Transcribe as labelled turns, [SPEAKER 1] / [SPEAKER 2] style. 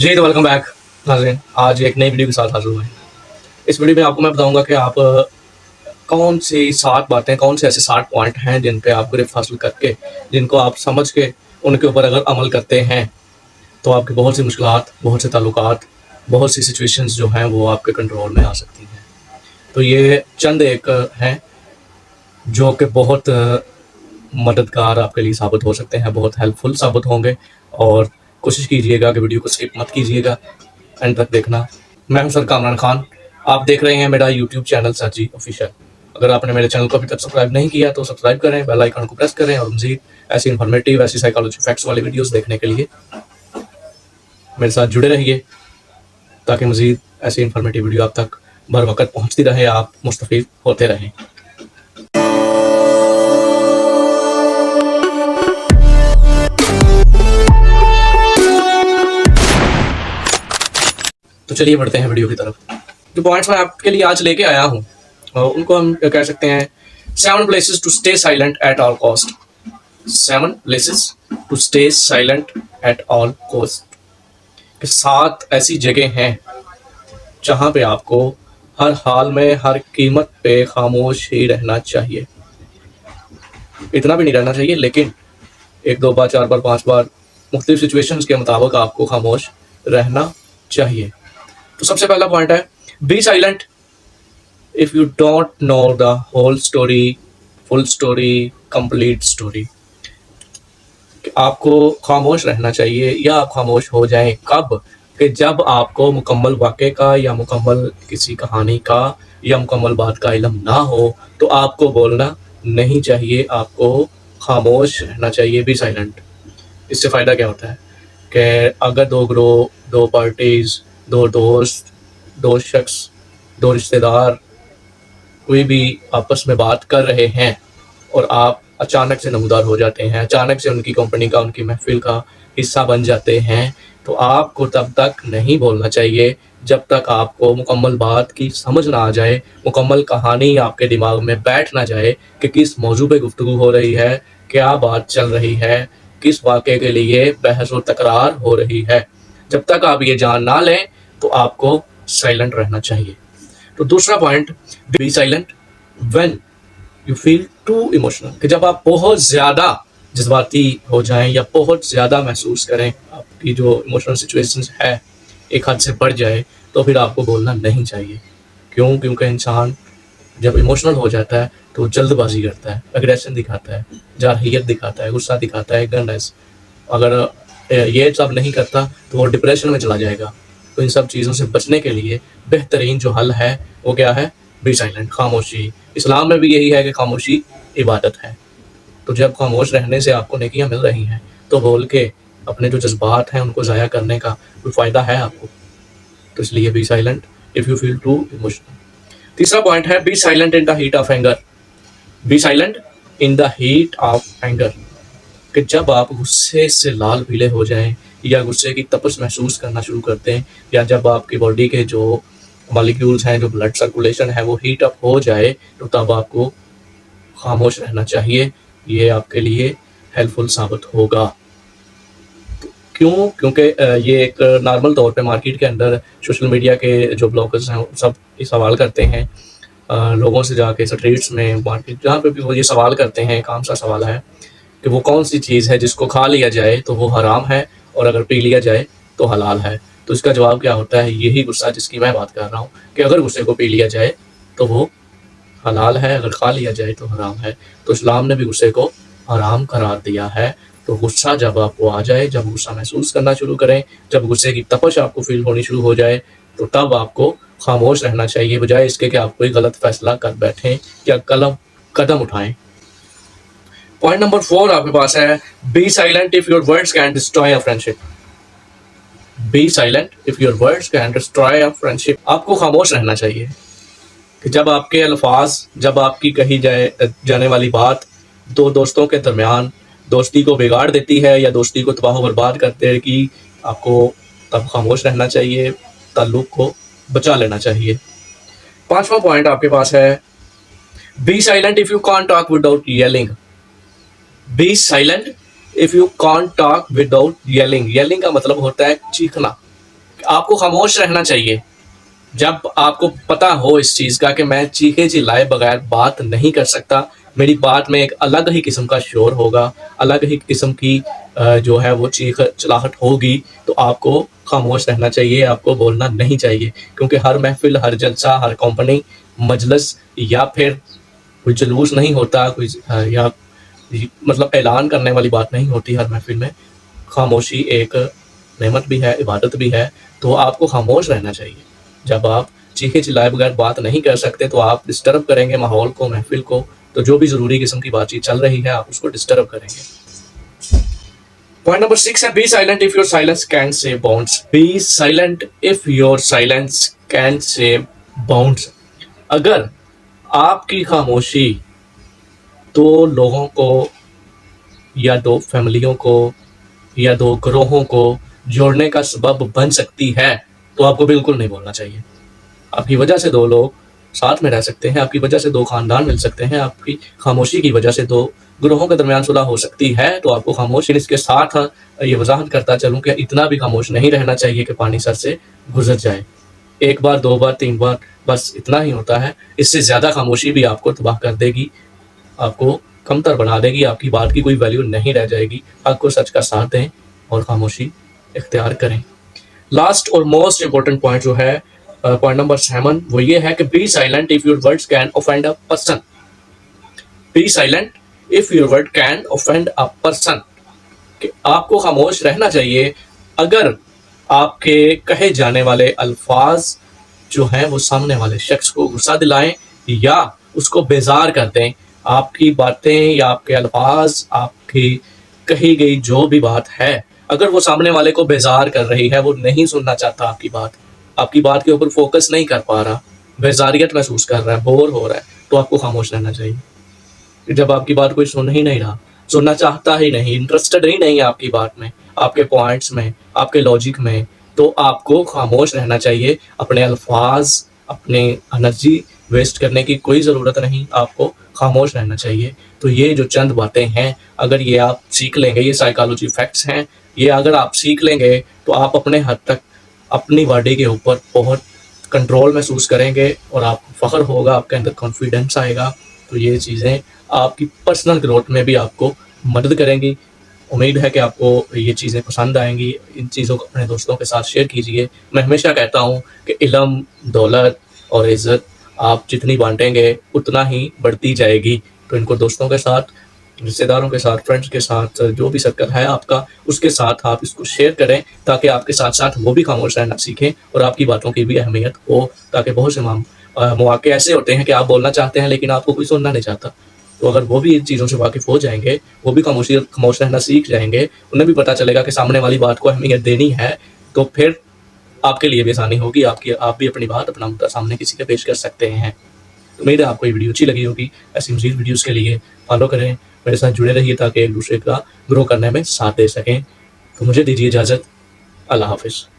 [SPEAKER 1] जी, तो welcome back नाज़रीन। आज एक नई वीडियो के साथ हाज़िर हुए हैं। इस वीडियो में आपको मैं बताऊँगा कि आप कौन सी 7 बातें, कौन से ऐसे 60 पॉइंट हैं जिन पे आप गिरफ़्त हासिल करके, जिनको आप समझ के उनके ऊपर अगर अमल करते हैं, तो आपकी बहुत सी मुश्किलात, बहुत से ताल्लुकात, बहुत सी सिचुएशंस जो हैं वो आपके कंट्रोल में आ सकती हैं। तो ये चंद एक हैं जो कि बहुत मददगार आपके लिए साबित हो सकते हैं, बहुत हेल्पफुल साबित होंगे और कोशिश कीजिएगा कि वीडियो को स्किप मत कीजिएगा, एंड तक देखना। मैं हूं सर कामरान खान, आप देख रहे हैं मेरा यूट्यूब चैनल सर जी ऑफिशियल। अगर आपने मेरे चैनल को अभी तक सब्सक्राइब नहीं किया तो सब्सक्राइब करें, बेल आइकन को प्रेस करें और मज़ीद ऐसी इन्फॉर्मेटिव, ऐसी साइकोलॉजी फैक्ट्स वाली वीडियोस देखने के लिए मेरे साथ जुड़े रहिए, ताकि मज़ीद ऐसी इन्फॉर्मेटिव वीडियो आप तक बर वक़्त पहुँचती रहे, आप मुस्तफ़ीद होते रहें। तो चलिए बढ़ते हैं वीडियो की तरफ। जो पॉइंट्स मैं आपके लिए आज लेके आया हूँ उनको हम कह सकते हैं 7 places to stay silent at all cost. 7 places to stay silent at all cost. 7 ऐसी जगह हैं जहाँ पे आपको हर हाल में, हर कीमत पे खामोश ही रहना चाहिए। इतना भी नहीं रहना चाहिए, लेकिन 1-2 बार, 4 बार, 5 बार मुख्तलिफ सिचुएशंस के मुताबिक आपको खामोश रहना चाहिए। तो सबसे पहला पॉइंट है, be silent if you don't know the whole story, full story, complete story. आपको खामोश रहना चाहिए या आप खामोश हो जाएं कब? कि जब आपको मुकम्मल वाक़े का या मुकम्मल किसी कहानी का या मुकम्मल बात का इल्म ना हो, तो आपको बोलना नहीं चाहिए, आपको खामोश रहना चाहिए। Be silent. इससे फ़ायदा क्या होता है कि अगर 2 ग्रोह, 2 पार्टीज़, 2 दोस्त, 2 शख्स, 2 रिश्तेदार कोई भी आपस में बात कर रहे हैं और आप अचानक से नमूदार हो जाते हैं, अचानक से उनकी कंपनी का, उनकी महफ़िल का हिस्सा बन जाते हैं, तो आपको तब तक नहीं बोलना चाहिए जब तक आपको मुकम्मल बात की समझ ना आ जाए, मुकम्मल कहानी आपके दिमाग में बैठ ना जाए कि किस मौजू पे गुफ्तगू हो रही है, क्या बात चल रही है, किस वाक़े के लिए बहस और तकरार हो रही है। जब तक आप ये जान ना लें, तो आपको साइलेंट रहना चाहिए। तो दूसरा point, be silent when you feel too emotional. कि जब आप बहुत ज़्यादा जज्बाती हो जाएं या बहुत ज़्यादा महसूस करें, आपकी जो इमोशनल सिचुएशंस है एक हद से बढ़ जाए, तो फिर आपको बोलना नहीं चाहिए। क्यों? क्योंकि इंसान जब इमोशनल हो जाता है तो जल्दबाजी करता है, एग्रेशन दिखाता है, जारहियत दिखाता है, गुस्सा दिखाता है, गंडस। अगर ये सब नहीं करता तो वो डिप्रेशन में चला जाएगा। तो इन सब चीज़ों से बचने के लिए बेहतरीन जो हल है वो क्या है? बी साइलेंट, खामोशी। इस्लाम में भी यही है कि खामोशी इबादत है। तो जब खामोश रहने से आपको नेकियां मिल रही हैं, तो बोल के अपने जो जज्बात हैं उनको ज़ाया करने का कोई फ़ायदा है आपको? तो इसलिए be silent if you feel too emotional. तीसरा पॉइंट है, be silent in the heat of anger. Be silent in the heat of anger. कि जब आप गुस्से से लाल पीले हो जाएं या गुस्से की तपश महसूस करना शुरू करते हैं, या जब आपकी बॉडी के जो मॉलिक्यूल्स हैं, जो ब्लड सर्कुलेशन है वो हीट अप हो जाए, तो तब आपको खामोश रहना चाहिए। ये आपके लिए हेल्पफुल साबित होगा। क्यों? क्योंकि ये एक नॉर्मल तौर पे मार्केट के अंदर सोशल मीडिया के जो ब्लॉगर्स हैं सब ये सवाल करते हैं लोगों से जाके स्ट्रीट्स में, मार्केट, जहाँ पे भी वो ये सवाल करते हैं, एक आम सा सवाल है कि वो कौन सी चीज़ है जिसको खा लिया जाए तो वो हराम है और अगर पी लिया जाए तो हलाल है। तो इसका जवाब क्या होता है? यही गुस्सा जिसकी मैं बात कर रहा हूँ कि अगर गुस्से को पी लिया जाए तो वो हलाल है, अगर खा लिया जाए तो हराम है। तो इस्लाम ने भी गुस्से को हराम करार दिया है। तो गुस्सा जब आपको आ जाए, जब गुस्सा महसूस करना शुरू करें, जब गुस्से की तपश आपको फील होनी शुरू हो जाए, तो तब आपको खामोश रहना चाहिए, बजाय इसके कि आप कोई गलत फैसला कर बैठें या कदम उठाएं। पॉइंट नंबर 4 आपके पास है, be silent if your words can destroy a friendship. Be silent if your words can destroy a friendship. आपको खामोश रहना चाहिए कि जब आपके अल्फाज, जब आपकी कही जाने वाली बात 2 दोस्तों के दरमियान दोस्ती को बिगाड़ देती है या दोस्ती को तबाह बर्बाद कर देगी, आपको तब खामोश रहना चाहिए, ताल्लुक को बचा लेना चाहिए। 5वां पॉइंट आपके पास है, be silent if you can't talk without yelling. Be silent if you can't talk without yelling. Yelling का मतलब होता है चीखना। आपको खामोश रहना चाहिए। जब आपको पता हो इस चीज़ का कि मैं चीखे चिल्लाए बगैर बात नहीं कर सकता, मेरी बात में एक अलग ही किस्म का शोर होगा, अलग ही किस्म की जो है वो चीख चिल्लाहट होगी, तो आपको खामोश रहना चाहिए, आपको बोलना नहीं चाहिए। क्योंकि हर महफ़िल, हर जलसा, हर कंपनी, मजलिस या फिर कोई जुलूस नहीं होता, कोई या मतलब ऐलान करने वाली बात नहीं होती हर महफ़िल में। खामोशी एक नेमत भी है, इबादत भी है, तो आपको खामोश रहना चाहिए। जब आप चीखे-चिल्लाए बगैर बात नहीं कर सकते, तो आप डिस्टर्ब करेंगे माहौल को, महफ़िल को, तो जो भी ज़रूरी किस्म की बातचीत चल रही है, आप उसको डिस्टर्ब करेंगे। पॉइंट नंबर 6 है, be silent if your silence can save bounds. Be silent if your silence can save bounds. अगर आपकी खामोशी 2 लोगों को या 2 फैमिलियों को या 2 ग्रोहों को जोड़ने का सबब बन सकती है, तो आपको बिल्कुल नहीं बोलना चाहिए। आपकी वजह से 2 लोग साथ में रह सकते हैं, आपकी वजह से 2 खानदान मिल सकते हैं, आपकी खामोशी की वजह से 2 ग्रोहों के दरमियान सुलह हो सकती है, तो आपको खामोश। इसके साथ ये वज़ाहत करता चलूँ कि इतना भी खामोश नहीं रहना चाहिए कि पानी सर से गुज़र जाए। 1 बार, 2 बार, 3 बार, बस इतना ही होता है। इससे ज़्यादा खामोशी भी आपको तबाह कर देगी, आपको कमतर बना देगी, आपकी बात की कोई वैल्यू नहीं रह जाएगी। हक़ और सच का साथ दें और खामोशी इख्तियार करें। लास्ट और मोस्ट इम्पोर्टेंट पॉइंट जो है, पॉइंट नंबर 7, वो ये है कि be silent if your words can offend a person. Be silent if your word can offend a person. आपको खामोश रहना चाहिए अगर आपके कहे जाने वाले अल्फाज जो हैं वो सामने वाले शख्स को गुस्सा दिलाएं या उसको बेजार कर दें। आपकी बातें या आपके अल्फाज, आपकी कही गई जो भी बात है, अगर वो सामने वाले को बेजार कर रही है, वो नहीं सुनना चाहता आपकी बात के ऊपर फोकस नहीं कर पा रहा, बेजारियत महसूस कर रहा है, बोर हो रहा है, तो आपको खामोश रहना चाहिए। जब आपकी बात कोई सुन ही नहीं रहा, सुनना चाहता ही नहीं, इंटरेस्टेड ही नहीं है आपकी बात में, आपके पॉइंट्स में, आपके लॉजिक में, तो आपको खामोश रहना चाहिए। अपने अल्फाज, अपने एनर्जी वेस्ट करने की कोई ज़रूरत नहीं, आपको खामोश रहना चाहिए। तो ये जो चंद बातें हैं, अगर ये आप सीख लेंगे, ये साइकोलॉजी फैक्ट्स हैं, ये अगर आप सीख लेंगे, तो आप अपने हद तक अपनी बॉडी के ऊपर बहुत कंट्रोल महसूस करेंगे और आपको फ़ख्र होगा, आपके अंदर कॉन्फिडेंस आएगा। तो ये चीज़ें आपकी पर्सनल ग्रोथ में भी आपको मदद करेंगी। उम्मीद है कि आपको ये चीज़ें पसंद आएँगी। इन चीज़ों को अपने दोस्तों के साथ शेयर कीजिए। मैं हमेशा कहता हूँ कि इल्म, दौलत और इज़्ज़त आप जितनी बाँटेंगे, उतना ही बढ़ती जाएगी। तो इनको दोस्तों के साथ, रिश्तेदारों के साथ, फ्रेंड्स के साथ, जो भी सर्कल है आपका, उसके साथ आप इसको शेयर करें, ताकि आपके साथ-साथ वो भी खामोश रहना सीखें और आपकी बातों की भी अहमियत हो। ताकि बहुत से मौक़े ऐसे होते हैं कि आप बोलना चाहते हैं, लेकिन आपको कोई सुनना नहीं चाहता। तो अगर वो भी इन चीज़ों से वाकिफ़ हो जाएँगे, वो भी खामोश रहना सीख जाएँगे, उन्हें भी पता चलेगा कि सामने वाली बात को अहमियत देनी है, तो फिर आपके लिए भी आसानी होगी, आप भी अपनी बात, अपना मुद्दा सामने किसी के पेश कर सकते हैं। उम्मीद है आपको ये वीडियो अच्छी लगी होगी। ऐसी मज़ीद वीडियोज़ के लिए फॉलो करें, मेरे साथ जुड़े रहिए ताकि एक-दूसरे का ग्रो करने में साथ दे सकें। तो मुझे दीजिए इजाज़त। अल्लाह हाफ़िज़।